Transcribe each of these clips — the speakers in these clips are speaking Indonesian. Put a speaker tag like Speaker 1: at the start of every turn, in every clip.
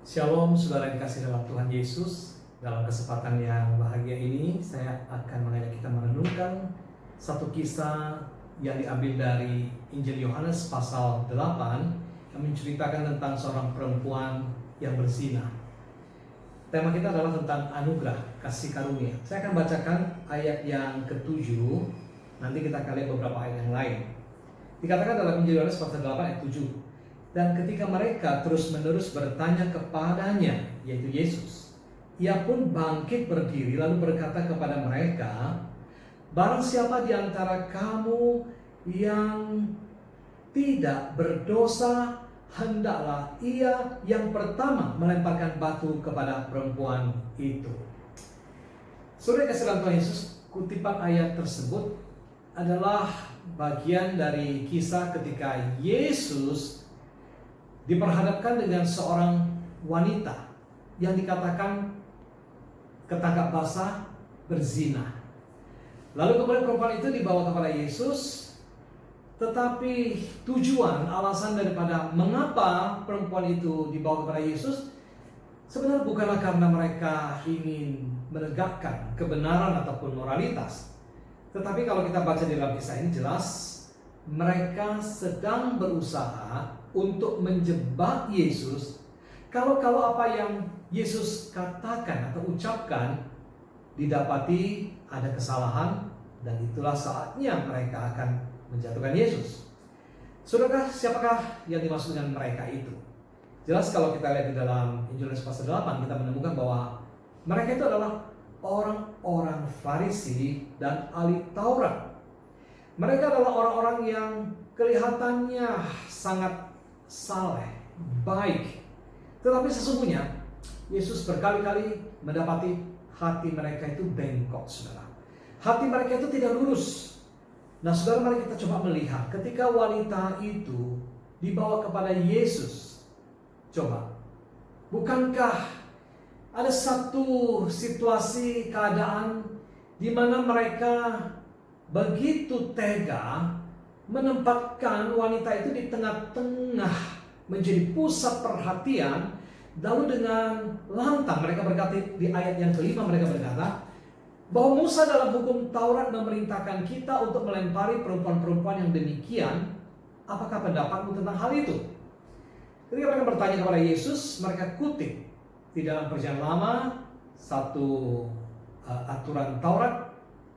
Speaker 1: Shalom saudara yang dikasihi dalam Tuhan Yesus. Dalam kesempatan yang bahagia ini saya akan mengajak kita merenungkan satu kisah yang diambil dari Injil Yohanes pasal 8 yang menceritakan tentang seorang perempuan yang berzina. Tema kita adalah tentang anugerah kasih karunia. Saya akan bacakan ayat yang ke-7. Nanti kita akan lihat beberapa ayat yang lain. Dikatakan dalam Injil Yohanes pasal 8 ayat 7. Dan ketika mereka terus-menerus bertanya kepadanya, yaitu Yesus, ia pun bangkit berdiri lalu berkata kepada mereka, barang siapa di antara kamu yang tidak berdosa, hendaklah ia yang pertama melemparkan batu kepada perempuan itu. Saudara kasih dalam Tuhan Yesus, kutipan ayat tersebut adalah bagian dari kisah ketika Yesus diperhadapkan dengan seorang wanita yang dikatakan ketangkap basah berzina. Lalu kemudian perempuan itu dibawa kepada Yesus, tetapi tujuan alasan daripada mengapa perempuan itu dibawa kepada Yesus sebenarnya bukanlah karena mereka ingin menegakkan kebenaran ataupun moralitas. Tetapi kalau kita baca di dalam kisah ini jelas mereka sedang berusaha untuk menjebak Yesus. Kalau apa yang Yesus katakan atau ucapkan didapati ada kesalahan, dan itulah saatnya mereka akan menjatuhkan Yesus. Saudara, siapakah yang dimaksud dengan mereka itu? Jelas kalau kita lihat di dalam Injil Yohanes pasal 8 kita menemukan bahwa mereka itu adalah orang-orang Farisi dan ahli Taurat. Mereka adalah orang-orang yang kelihatannya sangat saleh, baik. Tetapi sesungguhnya Yesus berkali-kali mendapati hati mereka itu bengkok, saudara. Hati mereka itu tidak lurus. Nah, saudara, mari kita coba melihat ketika wanita itu dibawa kepada Yesus. Coba, bukankah ada satu situasi keadaan di mana mereka begitu tega menempatkan wanita itu di tengah-tengah menjadi pusat perhatian, lalu dengan lantang mereka berkata di ayat yang kelima, mereka berkata bahwa Musa dalam hukum Taurat memerintahkan kita untuk melempari perempuan-perempuan yang demikian. Apakah pendapatmu tentang hal itu? Ketika mereka bertanya kepada Yesus, mereka kutip di dalam Perjanjian Lama satu aturan Taurat,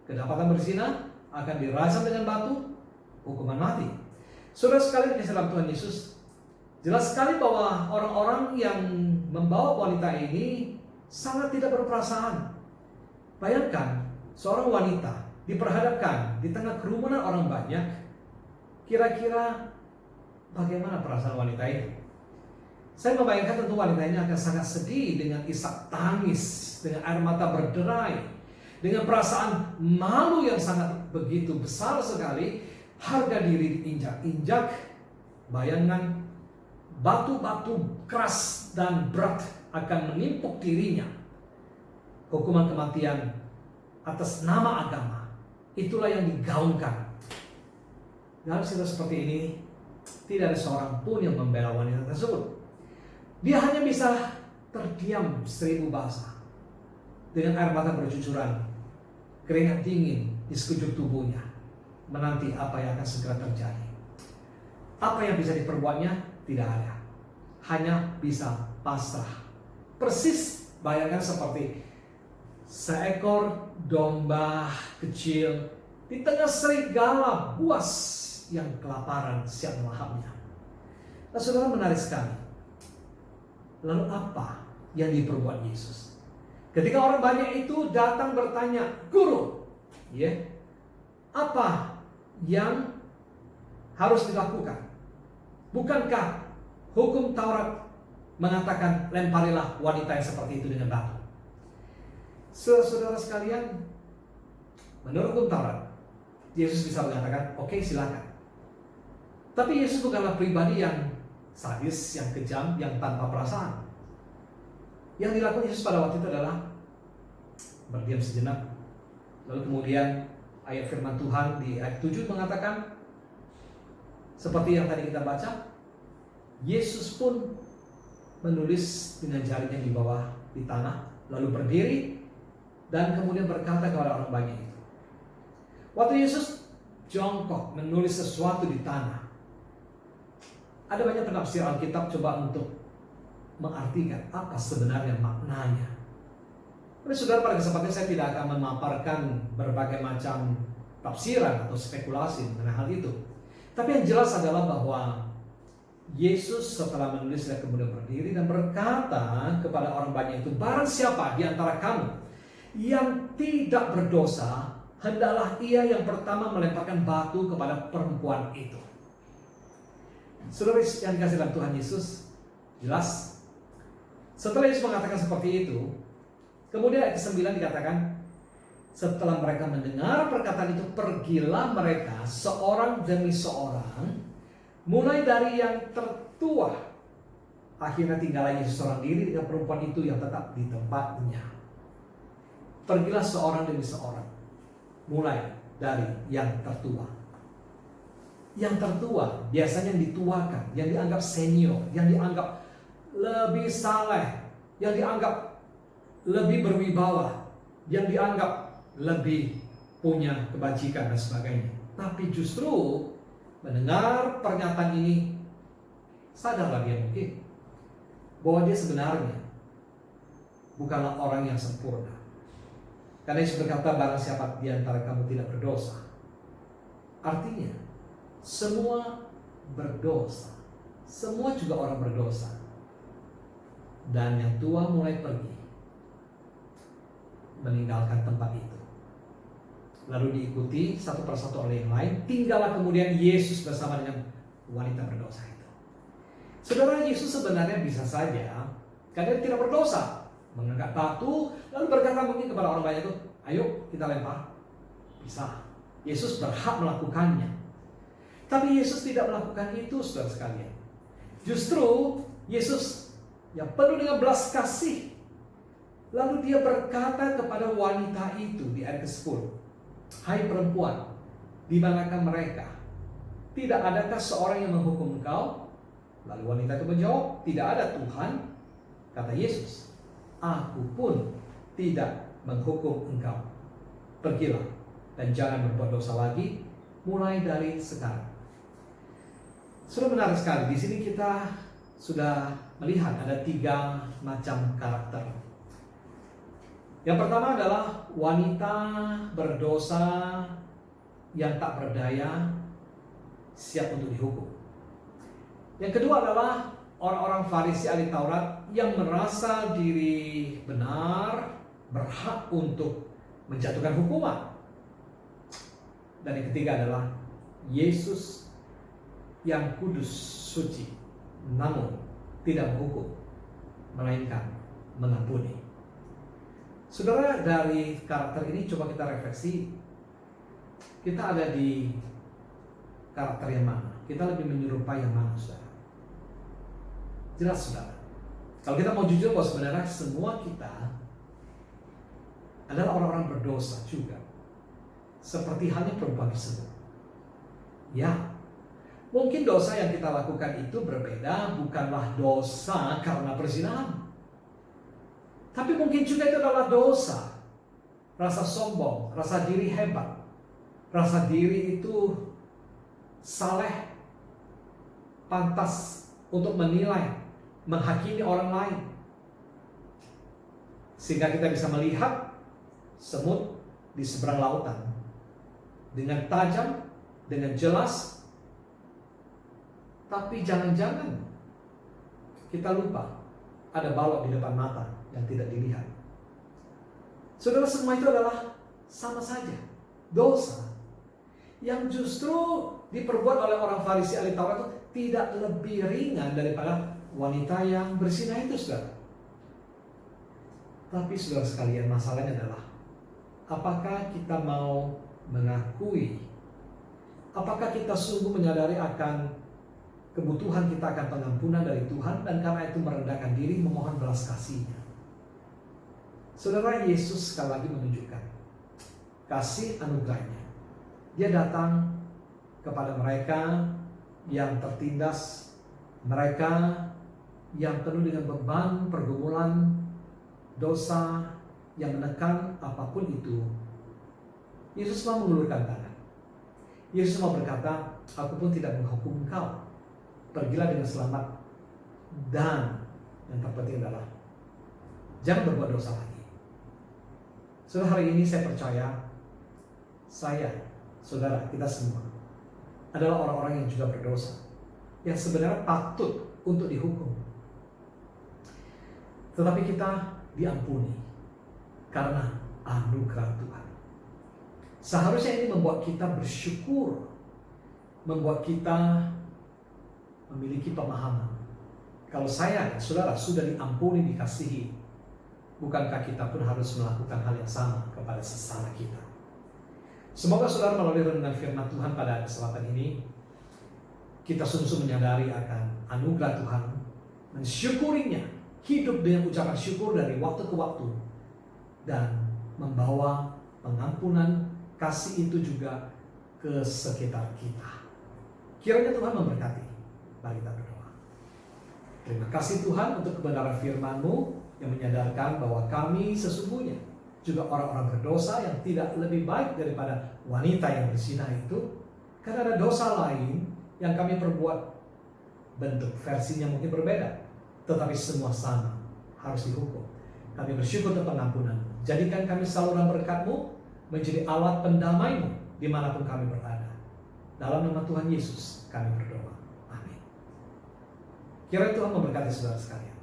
Speaker 1: kedapatan berzina akan dirajam dengan batu, hukuman mati. Saudara sekalian di dalam Tuhan Yesus, jelas sekali bahwa orang-orang yang membawa wanita ini sangat tidak berperasaan. Bayangkan seorang wanita diperhadapkan di tengah kerumunan orang banyak. Kira-kira bagaimana perasaan wanita itu? Saya membayangkan tentu wanita ini akan sangat sedih, dengan isak tangis, dengan air mata berderai, dengan perasaan malu yang sangat begitu besar sekali. Harga diri diinjak-injak. Bayangkan batu-batu keras dan berat akan menimpuk dirinya. Hukuman kematian atas nama agama, itulah yang digaungkan. Dalam situasi seperti ini tidak ada seorang pun yang membela wanita tersebut. Dia hanya bisa terdiam 1000 bahasa, dengan air mata bercucuran, keringat dingin di sekujur tubuhnya, menanti apa yang akan segera terjadi. Apa yang bisa diperbuatnya? Tidak ada. Hanya bisa pasrah. Persis bayangkan seperti seekor domba kecil di tengah serigala buas yang kelaparan siap melahapnya. Nah, saudara, menarik sekali. Lalu apa yang diperbuat Yesus? Ketika orang banyak itu datang bertanya, Guru, apa yang harus dilakukan? Bukankah hukum Taurat mengatakan lemparilah wanita yang seperti itu dengan batu? Saudara sekalian, menurut hukum Taurat, Yesus bisa mengatakan, oke, silakan. Tapi Yesus bukanlah pribadi yang sadis, yang kejam, yang tanpa perasaan. Yang dilakukan Yesus pada waktu itu adalah berdiam sejenak. Lalu kemudian ayat firman Tuhan di ayat 7 mengatakan, seperti yang tadi kita baca, Yesus pun menulis dengan jarinya di bawah di tanah, lalu berdiri dan kemudian berkata kepada orang banyak itu. Waktu Yesus jongkok menulis sesuatu di tanah, ada banyak penafsir Alkitab coba untuk mengartikan apa sebenarnya maknanya. Tapi saudara, pada kesempatan saya tidak akan memaparkan berbagai macam tafsiran atau spekulasi mengenai hal itu. Tapi yang jelas adalah bahwa Yesus setelah menulis dan kemudian berdiri dan berkata kepada orang banyak itu, barang siapa di antara kamu yang tidak berdosa, hendaklah ia yang pertama melemparkan batu kepada perempuan itu. Saudara yang dikasih dalam Tuhan Yesus, jelas setelah Yesus mengatakan seperti itu, kemudian ayat 9 dikatakan, setelah mereka mendengar perkataan itu, pergilah mereka seorang demi seorang, mulai dari yang tertua. Akhirnya tinggallah Yesus seorang diri dengan perempuan itu yang tetap di tempatnya. Pergilah seorang demi seorang, mulai dari yang tertua. Yang tertua biasanya yang dituakan, yang dianggap senior, yang dianggap lebih saleh, yang dianggap lebih berwibawa, yang dianggap lebih punya kebajikan dan sebagainya. Tapi justru mendengar pernyataan ini, sadarlah dia mungkin bahwa dia sebenarnya bukanlah orang yang sempurna. Karena Yesus berkata, barang siapa di antara kamu tidak berdosa. Artinya semua berdosa, semua juga orang berdosa. Dan yang tua mulai pergi, meninggalkan tempat itu, lalu diikuti satu persatu oleh yang lain. Tinggallah kemudian Yesus bersama dengan wanita berdosa itu. Saudara, Yesus sebenarnya bisa saja, karena tidak berdosa, mengangkat batu lalu berkata mungkin kepada orang banyak itu, ayo kita lempar. Bisa. Yesus berhak melakukannya. Tapi Yesus tidak melakukan itu, saudara sekalian. Justru Yesus yang penuh dengan belas kasih, lalu dia berkata kepada wanita itu di ayat ke-10, hai perempuan, di manakah mereka? Tidak adakah seorang yang menghukum engkau? Lalu wanita itu menjawab, tidak ada Tuhan. Kata Yesus, aku pun tidak menghukum engkau. Pergilah dan jangan berbuat dosa lagi mulai dari sekarang. Sudah menarik sekali. Di sini kita sudah melihat ada 3 macam karakter. Yang pertama adalah wanita berdosa yang tak berdaya, siap untuk dihukum. Yang kedua adalah orang-orang Farisi ahli Taurat yang merasa diri benar, berhak untuk menjatuhkan hukuman. Dan yang ketiga adalah Yesus yang kudus, suci, namun tidak menghukum, melainkan mengampuni. Saudara, dari karakter ini coba kita refleksi. Kita ada di karakter yang mana? Kita lebih menyerupai yang mana, saudara? Jelas, saudara. Kalau kita mau jujur bahwa sebenarnya semua kita adalah orang-orang berdosa juga, seperti halnya perempuan tersebut. Ya, mungkin dosa yang kita lakukan itu berbeda, bukanlah dosa karena perzinahan. Tapi mungkin juga itu adalah dosa, rasa sombong, rasa diri hebat, rasa diri itu saleh, pantas untuk menilai, menghakimi orang lain. Sehingga kita bisa melihat semut di seberang lautan dengan tajam, dengan jelas. Tapi jangan-jangan kita lupa ada balok di depan mata yang tidak dilihat. Saudara, semua itu adalah sama saja dosa yang justru diperbuat oleh orang Farisi ahli Taurat itu tidak lebih ringan daripada wanita yang berzina itu, saudara. Tapi saudara sekalian, masalahnya adalah apakah kita mau mengakui, apakah kita sungguh menyadari akan kebutuhan kita akan pengampunan dari Tuhan, dan karena itu merendahkan diri memohon belas kasih-Nya. Saudara, Yesus sekali lagi menunjukkan kasih anugerahnya. Dia datang kepada mereka yang tertindas, mereka yang penuh dengan beban, pergumulan, dosa yang menekan apapun itu, Yesus mau mengulurkan tangan. Yesus mau berkata, aku pun tidak menghukum engkau. Pergilah dengan selamat. Dan yang terpenting adalah jangan berbuat dosa lagi. Saudara, hari ini saya percaya saya, saudara, kita semua adalah orang-orang yang juga berdosa, yang sebenarnya patut untuk dihukum. Tetapi kita diampuni karena anugerah Tuhan. Seharusnya ini membuat kita bersyukur, membuat kita memiliki pemahaman. Kalau saya, saudara, sudah diampuni, dikasihi, bukankah kita pun harus melakukan hal yang sama kepada sesama kita? Semoga saudara melalui renungan firman Tuhan pada kesempatan ini, kita sungguh menyadari akan anugerah Tuhan, mensyukurinya, hidup dengan ucapan syukur dari waktu ke waktu, dan membawa pengampunan kasih itu juga ke sekitar kita. Kiranya Tuhan memberkati. Mari kita berdoa. Terima kasih Tuhan untuk kebenaran firman-Mu yang menyadarkan bahwa kami sesungguhnya juga orang-orang berdosa yang tidak lebih baik daripada wanita yang berzina itu, karena ada dosa lain yang kami perbuat. Bentuk versinya mungkin berbeda, tetapi semua sama, harus dihukum. Kami bersyukur untuk pengampunan. Jadikan kami saluran berkat-Mu, menjadi alat pendamai-Mu dimanapun kami berada. Dalam nama Tuhan Yesus kami berdoa. Amin. Kiranya Tuhan memberkati saudara sekalian.